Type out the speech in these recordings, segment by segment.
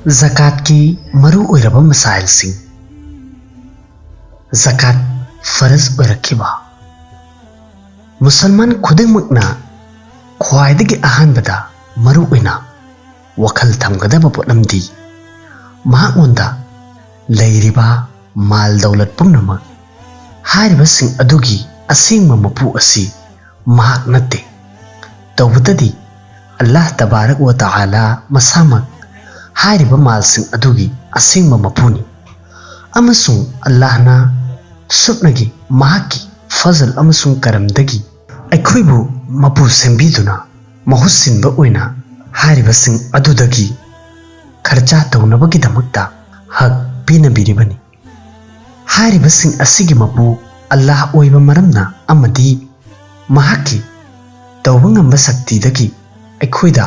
ज़कात की मरु ओइरबा मसाइलसिंग। ज़कात फरज ओइरक्खिबा मुसलमान खुदिंमकना ख्वाइदगी अहानबदा मरु ओइना वखल थमगदबा पोटलमदी महांगोंदा लैरिबा माल दौलत पुम्नमक हारिबसिंग अदुगी असेंगबा मपु असि महाक नत्ते तौबतदी अल्लाह तबारक व तआला मसामक हारिबा मालसिंग अदुगी असेंगबा मपुनी अमसुंग अल्लाहना सुपनगी महाकी फजल अमसुंग करमदगी अखोइबु मपु सेंबिदुना महुसिनबा ओइना हारिबसिंग अदुदगी खर्चा तौनबगीदमक्ता हक पीनबिरिबनी। हारिबसिंग असिगी मपु अल्लाह ओइबा मरमना अमदी महाकी तौबा ngamba शक्तिदगी अखोइदा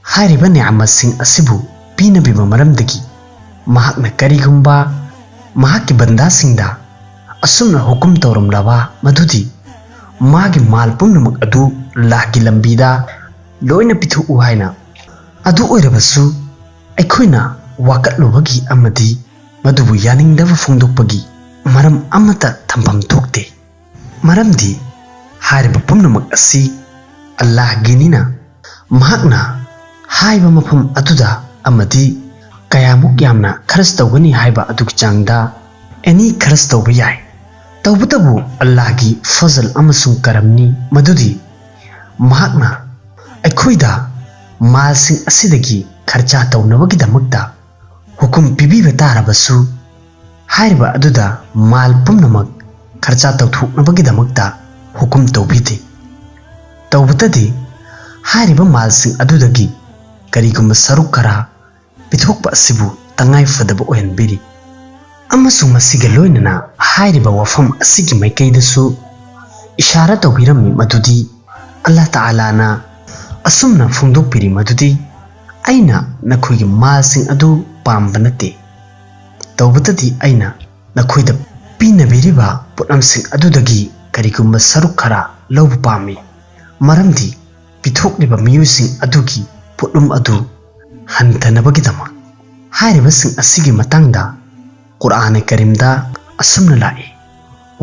हारिबा निअमतसिंग असिबु पीनबिबा मरमदगी महाकना करिगुंबा महाकी बंदासिंगदा असुमना हुकुम तौरमलाबा मधुदी मागी माल पुम्नमक अदु लागी लंबीदा लोइना पिथुउ हाइना अदु ओइरबसु अखोइना वाकटलुबगी अमदी मधुबु यानिंगदबा फोंदोकपगी मरम अमता थंफम थोकते मरमदी हारिबा पुम्नमक असि अल्लाह गिनिना महाकना हाइबा मफम अदुदा अमदी कयामुक यामना खरस तौगनी हाइबा अदुगी चांगदा एनी खरस तौबा याय तौबतबु अल्लाह की फजल अमसुंग करमनी मधुदी महाकना अखोइदा मालसिंग असिदगी खर्चा तौनबगीदमक्ता हुकुम पिबीबा तारबसु हारिबा अदुदा माल पुम्नमक खर्चा तौथोकनबगीदमक्ता हुकुम तौबीदे तौबतदी हारिबा मालसिंग अदुदगी करिगुंबा सरुक खरा पिथोकपा असिबु तंगाई फदबा ओहनबिरी अमसुंग मसिगा लोइनना हारिबा वफम असिगी माइकैदसु इशारा तौबिरमनी मधुदी अल्लाह ताआलाना असुमना फोंदोकपिरी मधुदी अइना नखोइगी मालसिंग अदु पाम्बा नते तौबतदी अइना नखोइदा पीनबिरिबा पोटलमसिंग अदुदगी करिगुंबा सरुक खरा लौबा पामी मरमदी पिथोकलिबा मियुसिंग अदुगी पोटलम अदु हंथनबगीदमक हारिबसिंग असिगी मतंगदा कुरान करीमदा असुमना लाए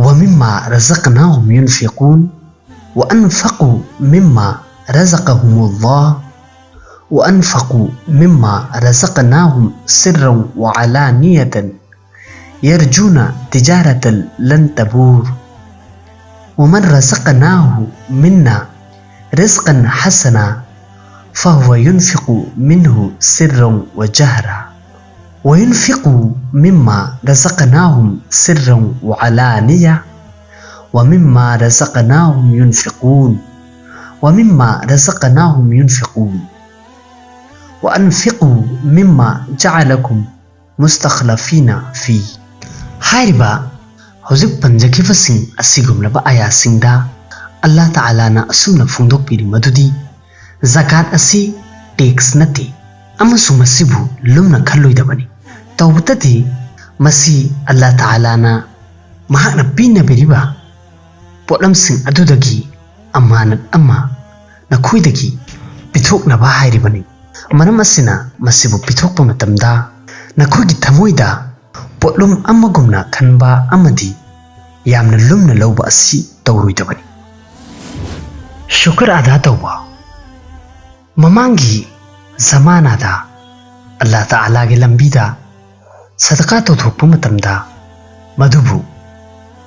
वमिम्मा रज़क़नाहुम युनफ़िक़ून वअनफ़क़ू मिम्मा रज़क़हुमुल्लाह वअनफ़क़ू मिम्मा रज़क़नाहुम सिर्रन वअलानियतन यरजूना तिजारतन लन तबूर वमन रज़क़नाहु मिन्ना रिज़क़न हसना फहुव युनफ़िक़ु मिन्हु सिर्रन वजहरा वयुनफ़िक़ु मिम्मा रज़क़नाहुम सिर्रन वअलानिया वमिम्मा रज़क़नाहुम युनफ़िक़ून वमिम्मा रज़क़नाहुम युनफ़िक़ून वअनफ़िक़ू मिम्मा जअलकुम मुस्तख़लफ़ीना फ़ी। हारिबा हौजिक पंजखिबसिंग असिगुमलबा आयासिंगदा अल्लाह ताआलाना असुमना फोंदोकपिरी मधुदी ज़कात असि टैक्स नते अमसुंग मसिबु लुमना खल्लोइदबनी तौबतदी मसी अल्लाह ताआलाना महाकना पीनबिरिबा पोटलमसिंग अदुदगी अमानत अमा नखोइदगी पिथोकनबा हाइरिबनी मरम असिना मसिबु पिथोकपा मतमदा नखोइगी थमोइदा पोटलम अमगुमना खनबा अमदी यामना लुमना लौबा असि तौरोइदबनी। शुक्र अदा तौबा ममांगी ज़मानादा अल्लाह ताआलागे लंबीदा सदका तौथोकपा मतमदा मधुबु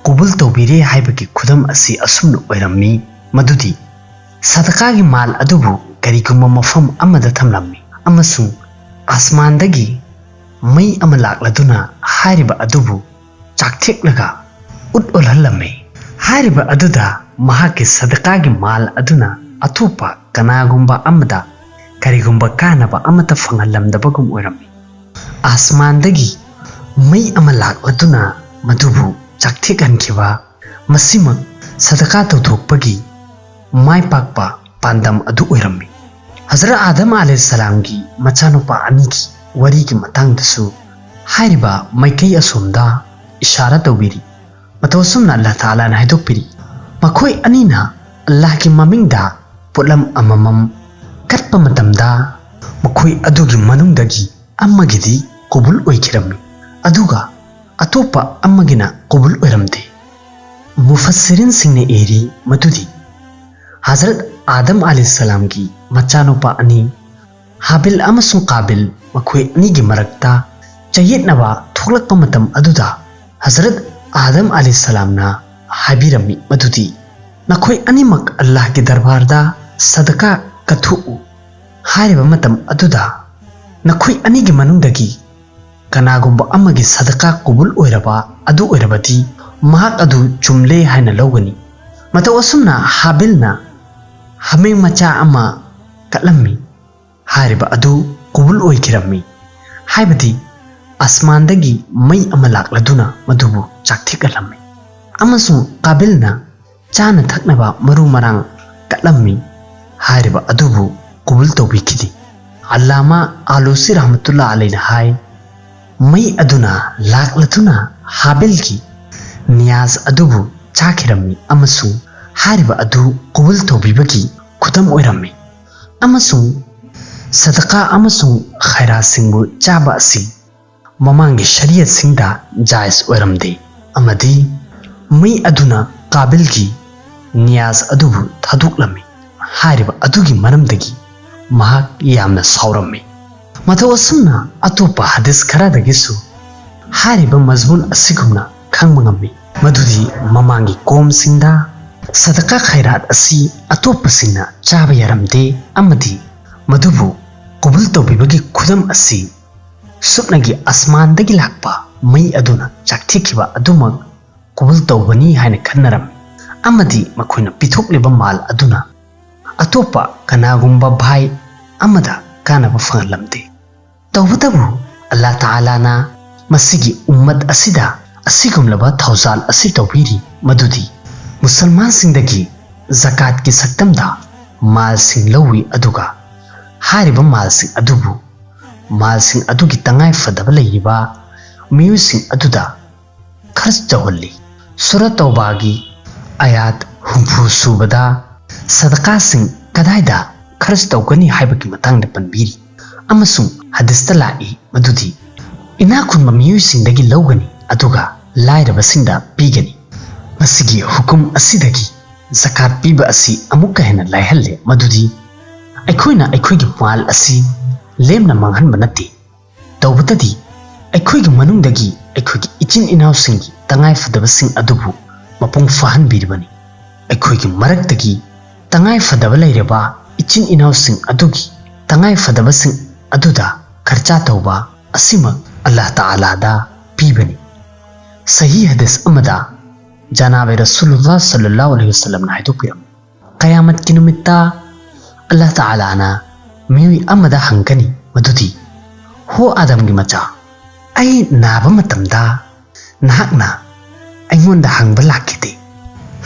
कुबुल तौबिरे हाइबगी खुदम असि असुमना ओइरम्मी मधुदी सदकागी माल अदुबु करिगुंबा मफम अमदा थमलम्मी अमसुंग आसमानदगी मई अमा लाक्लदुना हारिबा अदुबु चाकथेक्लगा उट ओलहल्लम्मी हारिबा अदुदा महाके सदकागी माल अदुना अतोपा कनागुंबा अमदा करिगुंबा कानबा अमता फंगलमदबगुम ओइरम्मी आसमानदगी मई अमा लाक्लदुना मधुबु चाकथेकहनखिबा मसिमक सदका तौथोकपगी माइपाकपा पांदम अदु ओइरम्मी। हजरत आदम अलैहिस्सलामगी मचानुपा अनिगी वरीगी मतंगदसु हारिबा माइकई असोमदा इशारा तौबिरी मतवसुमना अल्लाह ताआलाना हाइदोकपिरी मखोई अनिना अल्लाह की ममिंगदा पोटलम अममम कटपा मतमदा मखोई अदुगी मनुंगदगी ꯑꯃꯒꯤꯗꯤ ꯀꯕꯨꯜ ꯑꯣꯏꯈꯤꯔꯝꯃꯤ ꯑꯗꯨꯒ ꯑꯇꯣꯞꯄ ꯑꯃꯒꯤꯅ ꯀꯕꯨꯜ ꯑꯣꯏꯔꯝꯗꯦ꯫ ꯃꯨꯐꯁꯤꯔꯤꯟꯁꯤꯡꯅ ꯏꯔꯤ ꯃꯗꯨꯗꯤ ꯍꯖꯔꯠ ꯑꯥꯗꯝ ꯑꯂꯩꯍꯤꯁꯁꯂꯥꯝꯒꯤ ꯃꯆꯥꯅꯨꯄꯥ ꯑꯅꯤ ꯍꯥꯕꯤꯜ ꯑꯃꯁꯨꯡ ꯀꯥꯕꯤꯜ ꯃꯈꯣꯏ ꯑꯅꯤꯒꯤ ꯃꯔꯛꯇ ꯆꯌꯦꯠꯅꯕ ꯊꯣꯛꯂꯛꯄ ꯃꯇꯝ ꯑꯗꯨꯗ ꯍꯖꯔꯠ ꯑꯥꯗꯝ ꯑꯂꯩꯍꯤꯁꯁꯂꯥꯝꯅ ꯍꯥꯏꯕꯤꯔꯝꯃꯤ ꯃꯗꯨꯗꯤ ꯅꯈꯣꯏ ꯑꯅꯤꯃꯛ ꯑꯜꯂꯥꯍꯒꯤ ꯗꯔꯕꯥꯔꯗ ꯁꯗꯀꯥ ꯀꯠꯊꯣꯛꯎ꯫ ꯍꯥꯏꯔꯤꯕ ꯃꯇꯝ ꯑꯗꯨꯗ ꯅꯈꯣꯏ ꯑꯅꯤꯒꯤ ꯃꯅꯨꯡꯗꯒꯤ ꯀꯅꯥꯒꯨꯝꯕ ꯑꯃꯒꯤ ꯁꯗꯀꯥ ꯀꯕꯨꯜ ꯑꯣꯏꯔꯕ ꯑꯗꯨ ꯑꯣꯏꯔꯕꯗꯤ ꯃꯍꯥꯛ ꯑꯗꯨ ꯆꯨꯝꯂꯦ ꯍꯥꯏꯅ ꯂꯧꯒꯅꯤ꯫ ꯃꯇꯧ ꯑꯁꯨꯝꯅ ꯍꯥꯕꯤꯜꯅ ꯍꯥꯃꯦꯡ ꯃꯆꯥ ꯑꯃ ꯀꯠꯂꯝꯃꯤ꯫ ꯍꯥꯏꯔꯤꯕ ꯑꯗꯨ ꯀꯕꯨꯜ ꯑꯣꯏꯈꯤꯔꯝꯃꯤ ꯍꯥꯏꯕꯗꯤ ꯑꯁꯃꯥꯟꯗꯒꯤ ꯃꯩ ꯑꯃ ꯂꯥꯛꯂꯗꯨꯅ ꯃꯗꯨꯕꯨ ꯆꯥꯛꯊꯦꯛꯍꯜꯂꯝꯃꯤ꯫ ꯑꯃꯁꯨꯡ ꯀꯥꯕꯤꯜꯅ ꯆꯥꯅ ꯊꯛꯅꯕ ꯃꯔꯨ ꯃꯔꯥꯡ ꯀꯠꯂꯝꯃꯤ꯫ ꯍꯥꯏꯔꯤꯕ ꯑꯗꯨꯕꯨ ꯀꯕꯨꯜ ꯇꯧꯕꯤꯈꯤꯗꯦ꯫ ꯑꯜꯂꯥꯃꯥ ꯑꯥꯂꯨꯁꯤ ꯔꯍꯃꯇꯨꯜꯂꯥꯍ ꯑꯂꯩꯍꯅ ꯍꯥꯏ ꯃꯩ ꯑꯗꯨꯅ ꯂꯥꯛꯂꯗꯨꯅ ꯍꯥꯕꯤꯜꯒꯤ ꯅꯤꯌꯥꯖ ꯑꯗꯨꯕꯨ ꯆꯥꯈꯤꯔꯝꯃꯤ ꯑꯃꯁꯨꯡ ꯍꯥꯏꯔꯤꯕ ꯑꯗꯨ ꯀꯕꯨꯜ ꯇꯧꯕꯤꯕꯒꯤ ꯈꯨꯗꯝ ꯑꯣꯏꯔꯝꯃꯤ꯫ ꯑꯃꯁꯨꯡ ꯁꯗꯀꯥ ꯑꯃꯁꯨꯡ ꯈꯩꯔꯥꯠꯁꯤꯡꯕꯨ ꯆꯥꯕ ꯑꯁꯤ ꯃꯃꯥꯡꯒꯤ ꯁꯔꯤꯌꯠꯁꯤꯡꯗ ꯖꯥꯏꯖ ꯑꯣꯏꯔꯝꯗꯦ ꯑꯃꯗꯤ ꯃꯩ ꯑꯗꯨꯅ ꯀꯥꯕꯤꯜꯒꯤ ꯅꯤꯌꯥꯖ ꯑꯗꯨꯕꯨ ꯊꯥꯗꯣꯛꯂꯝꯃꯤ꯫ ꯍꯥꯏꯔꯤꯕ ꯑꯗꯨꯒꯤ ꯃꯔꯝꯗꯒꯤ ꯃꯍꯥꯛ ꯌꯥꯝꯅ ꯁꯥꯎꯔꯝꯃꯤ꯫ ꯃꯇꯧ ꯑꯁꯨꯝꯅ ꯑꯇꯣꯞꯄ ꯍꯗꯤꯁ ꯈꯔꯗꯒꯤꯁꯨ ꯍꯥꯏꯔꯤꯕ ꯃꯖꯃꯨꯟ ꯑꯁꯤꯒꯨꯝꯅ ꯈꯪꯕ ꯉꯝꯃꯤ ꯃꯗꯨꯗꯤ ꯃꯃꯥꯡꯒꯤ ꯀꯣꯝꯁꯤꯡꯗ ꯁꯗꯀꯥ ꯈꯩꯔꯥꯠ ꯑꯁꯤ ꯑꯇꯣꯞꯄꯁꯤꯡꯅ ꯆꯥꯕ ꯌꯥꯔꯝꯗꯦ ꯑꯃꯗꯤ ꯃꯗꯨꯕꯨ ꯀꯕꯨꯜ ꯇꯧꯕꯤꯕꯒꯤ ꯈꯨꯗꯝ ꯑꯁꯤ ꯁꯨꯞꯅꯒꯤ ꯑꯁꯃꯥꯟꯗꯒꯤ ꯂꯥꯛꯄ ꯃꯩ ꯑꯗꯨꯅ ꯆꯥꯛꯊꯦꯛꯈꯤꯕ ꯑꯗꯨꯃꯛ ꯀꯕꯨꯜ ꯇꯧꯕꯅꯤ ꯍꯥꯏꯅ ꯈꯟꯅꯔꯝꯃꯤ ꯑꯃꯗꯤ ꯃꯈꯣꯏꯅ ꯄꯤꯊꯣꯛꯂꯤꯕ ꯃꯥꯜ ꯑꯗꯨꯅ ꯑꯇꯣꯞꯄ ꯀꯅꯥꯒꯨꯝꯕ ꯚꯥꯏ ꯑꯃꯗ ꯀꯥꯟꯅꯕ ꯐꯪꯍꯜꯂꯝꯗꯦ꯫ ꯇꯧꯕꯇꯕꯨ ꯑꯜꯂꯥꯍ ꯇꯥꯂꯥꯅ ꯃꯁꯤꯒꯤ ꯎꯝꯃꯠ ꯑꯁꯤꯗ ꯑꯁꯤꯒꯨꯝꯂꯕ ꯊꯧꯖꯥꯜ ꯑꯁꯤ ꯇꯧꯕꯤꯔꯤ ꯃꯗꯨꯗꯤ ꯃꯨꯁꯜꯃꯥꯟꯁꯤꯡꯗꯒꯤ ꯖꯀꯥꯠꯀꯤ ꯁꯛꯇꯝꯗ ꯃꯥꯜꯁꯤꯡ ꯂꯧꯏ ꯑꯗꯨꯒ ꯍꯥꯏꯔꯤꯕ ꯃꯥꯜꯁꯤꯡ ꯑꯗꯨꯕꯨ ꯃꯥꯜꯁꯤꯡ ꯑꯗꯨꯒꯤ ꯇꯉꯥꯏ ꯐꯗꯕ ꯂꯩꯔꯤꯕ ꯃꯤꯑꯣꯏꯁꯤꯡ ꯑꯗꯨꯗ ꯈꯔꯆ ꯇꯧꯍꯜꯂꯤ꯫ ꯁꯨꯔꯥ ꯇꯧꯕꯥꯒꯤ ꯑꯌꯥꯠ 70 ꯁꯨꯕꯗ ꯁꯗꯀꯥꯁꯤꯡ ꯀꯗꯥꯏꯗ ꯈꯔꯆ ꯇꯧꯒꯅꯤ ꯍꯥꯏꯕꯒꯤ ꯃꯇꯥꯡꯗ ꯄꯟꯕꯤꯔꯤ ꯑꯃꯁꯨꯡ ꯍꯗꯤꯁꯇ ꯂꯥꯛꯏ ꯃꯗꯨꯗꯤ ꯏꯅꯥꯈꯨꯟꯕ ꯃꯤꯑꯣꯏꯁꯤꯡꯗꯒꯤ ꯂꯧꯒꯅꯤ ꯑꯗꯨꯒ ꯂꯥꯏꯔꯕꯁꯤꯡꯗ ꯄꯤꯒꯅꯤ꯫ ꯃꯁꯤꯒꯤ ꯍꯨꯀꯨꯝ ꯑꯁꯤꯗꯒꯤ ꯖꯀꯥꯠ ꯄꯤꯕ ꯑꯁꯤ ꯑꯃꯨꯛꯀ ꯍꯦꯟꯅ ꯂꯥꯏꯍꯜꯂꯦ ꯃꯗꯨꯗꯤ ꯑꯩꯈꯣꯏꯅ ꯑꯩꯈꯣꯏꯒꯤ ꯃꯥꯜ ꯑꯁꯤ ꯂꯦꯝꯅ ꯃꯥꯡꯍꯟꯕ ꯅꯠꯇꯦ ꯇꯧꯕꯇꯗꯤ ꯑꯩꯈꯣꯏꯒꯤ ꯃꯅꯨꯡꯗꯒꯤ ꯑꯩꯈꯣꯏꯒꯤ ꯏꯆꯤꯟ ꯏꯅꯥꯎꯁꯤꯡꯒꯤ ꯇꯉꯥꯏ ꯐꯗꯕꯁꯤꯡ ꯑꯗꯨꯕꯨ ꯃꯄꯨꯡ ꯐꯥꯍꯟꯕꯤꯔꯤꯕꯅꯤ꯫ ꯑꯩꯈꯣꯏꯒꯤ ꯃꯔꯛꯇꯒꯤ ꯇꯉꯥꯏ ꯐꯗꯕ ꯂꯩꯔꯕ ꯏꯆꯤꯟ ꯏꯅꯥꯎꯁꯤꯡ ꯑꯗꯨꯒꯤ ꯇꯉꯥꯏ ꯐꯗꯕꯁꯤꯡ ꯑꯗꯨꯗ ꯈꯔꯆꯥ ꯇꯧꯕ ꯑꯁꯤꯃꯛ ꯑꯜꯂꯥꯍ ꯇꯥꯂꯥꯗ ꯄꯤꯕꯅꯤ꯫ ꯁꯍꯤ ꯍꯗꯤꯁ ꯑꯃꯗ ꯖनाब रसूलुल्लाह सल्लल्लाहु अलैहि वसल्लम हाइदोꯛꯄꯤꯔꯝꯃꯤ क़यामत की नुमित्ता अल्लाह तालाना मियोई अमदा हंगनी मदुदी हो आदम की मचा आई नाबा मतमदा नहाकना अइंगोंदा हंगबा लाखिदे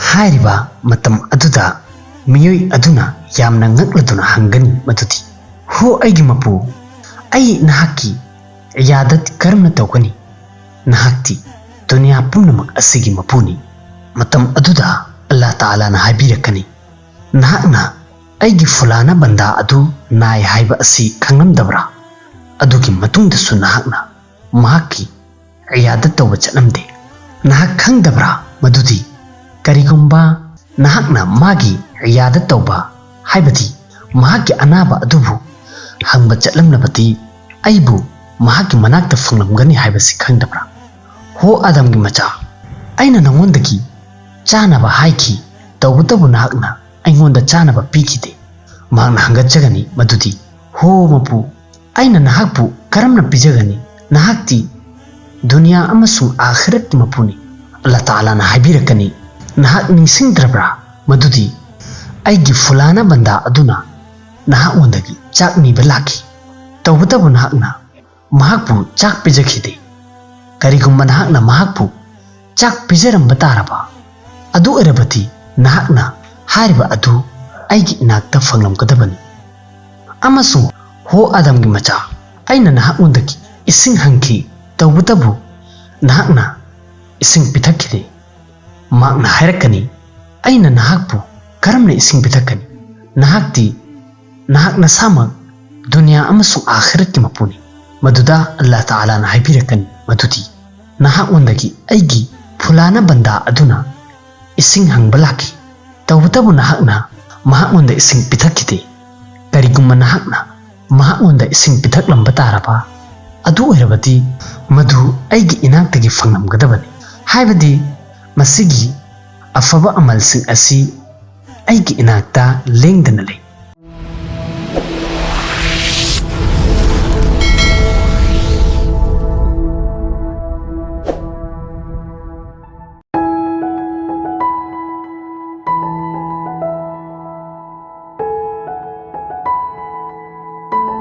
हारिबा मतम अदुदा मियोई अदुना यामना ngakladuna hangani मदुदी हो आइगी मपु आई नहाकी इयादत कर्मना तौगनी नहाकती दुनिया पुनमक असिगी मपुनी मतम अदुदा अल्लाह ताला ना हाबिरकनी नहाकना आइगी फुलाना बंदा अदु नाय हाइबा असि खंगमदबरा अदुगी मतुंगदसु नहाकना महाकी इयादत तौबा चलमदे नहाक खंगदबरा मदुदी करिगुंबा नहाकना मागी इयादत तौबा हाइबदी महाकी अनाबा अदुबु हंगबा चलमलबदी आइबु महाकी मनाक्ता फंगलमगनी हाइबसी खंगदबरा हो आदमगी मचा अइना नंगोंदगी चानबा हाइकी तौबतबु नहाकना अइंगोंदा चानबा पीखिदे मांगना हंगतजगनी मदुदी हो मपु अइना नहाकपु करमना पिजगनी नहाकती दुनिया अमसुंग आखिरत मपुनी अल्लाह ताला ना हाबिरकनी नहाक निंसिंगद्रब्रा मदुदी अइगी फुलाना बंदा अदुना नहाकओंदगी चाक नीबा लाखी तौबतबु नहाकना महाकपु चाक पिजखिदे करिगुंबा नहाकना महाकपु चाक पिजरंबा तारबा अदु अरबती नहाकना हारिबा अदु आइगी इनाक्ता फंगलमगदबनी अमसुंग हो आदमगी मचा अइना नहाकओंदगी इसिंग हंखी तौबतबु नहाकना इसिंग पिथक्खिदे माकना हायरकनी अइना नहाकपु करमना इसिंग पिथक्कनी नहाकती नहाक नसामक दुनिया अमसुंग आखिरत की मपुनी Maduda Allah Ta'ala na haibirakan maduti nahakondagi aigi fulana banda aduna ising hangbalaki tawtabu nahakna mahakonda ising pithakite karigumma nahakna mahakonda ising pithaklampa taraba adu oirabati madu aigi inaktagi fangamgadabani haibadi masigi afaba amalsing asi aigi inakta lengdana lei